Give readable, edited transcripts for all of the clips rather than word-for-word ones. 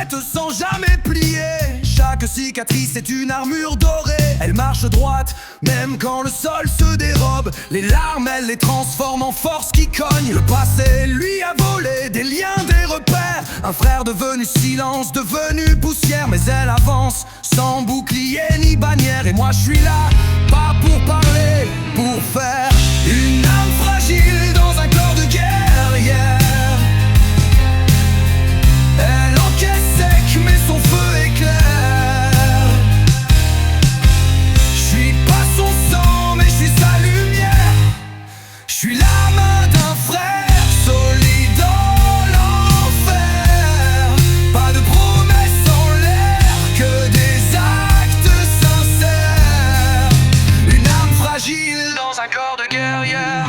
prête sans jamais plier. Chaque cicatrice est une armure dorée. Elle marche droite, même quand le sol se dérobe. Les larmes, elle les transforme en force qui cogne. Le passé lui a volé des liens, des repères. Un frère devenu silence, devenu poussière. Mais elle avance, sans bouclier ni bannière. Et moi je suis là, pas pour parler, pour faire. Une âme fragile dans un corps de guerrière. Elle encaisse sec, mais son feu est clair. Je suis pas son sang, mais je suis sa lumière. Je suis la main d'un frère, solide dans l'enfer. Pas de promesses en l'air, que des actes sincères. Une âme fragile dans un corps de guerrière.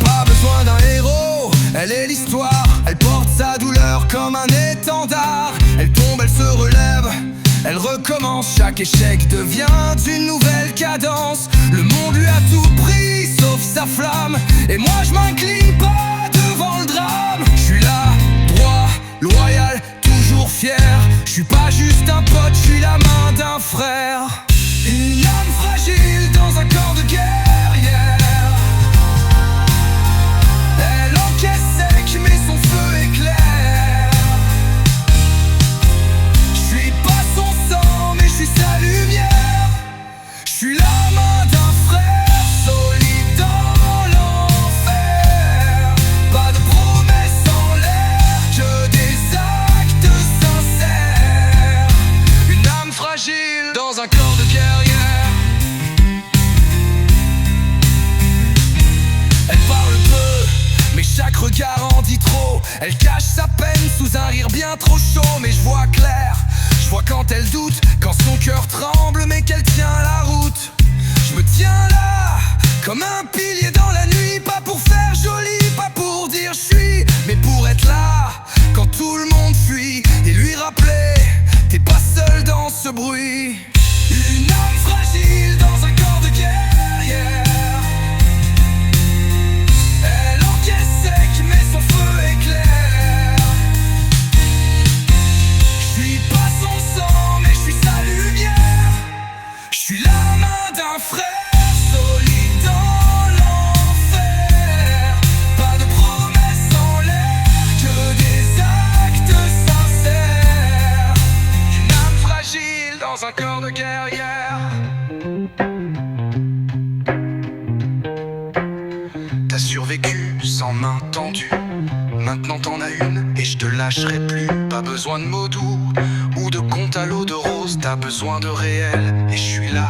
Pas besoin d'un héros, elle est l'histoire. Elle porte sa douleur comme un étendard. Elle tombe, elle se relève, elle recommence. Chaque échec devient une nouvelle cadence. Le monde lui a tout pris sauf sa flamme. Et moi je m'incline pas devant le drame. Je suis là, droit, loyal, toujours fier. Je suis pas juste un pote, je suis la main d'un frère. Une âme fragile dans un corps de guerrière. Elle encaisse sec mais son feu est clair. Je suis pas son sang mais je suis sa lumière. Je suis la main d'un frère, solide dans l'enfer. Pas de promesses en l'air, que des actes sincères. Une âme fragile dans un corps de guerrière. Elle parle peu, mais chaque regard en dit trop. Elle cache sa peine sous un rire bien trop chaud. Mais je vois clair, je vois quand elle doute, quand son cœur tremble mais qu'elle tient la route. Je me tiens là, comme un pilier dans la nuit. Pas pour faire joli, pas pour dire je suis, mais pour être là, quand tout le monde fuit. Et lui rappeler, t'es pas seul dans ce bruit. Une âme fragile dans un corps de guerrière. Elle encaisse sec mais son feu est clair. Je suis pas son sang mais je suis sa lumière. Je suis la main d'un frère, solide dans l'enfer. Pas de promesses en l'air, que des actes sincères. Une âme fragile dans un corps de guerrière. T'as survécu sans main tendue. Maintenant t'en as une et je te lâcherai plus. Pas besoin de mots doux ou de compte à l'eau de rose. T'as besoin de réel et je suis là.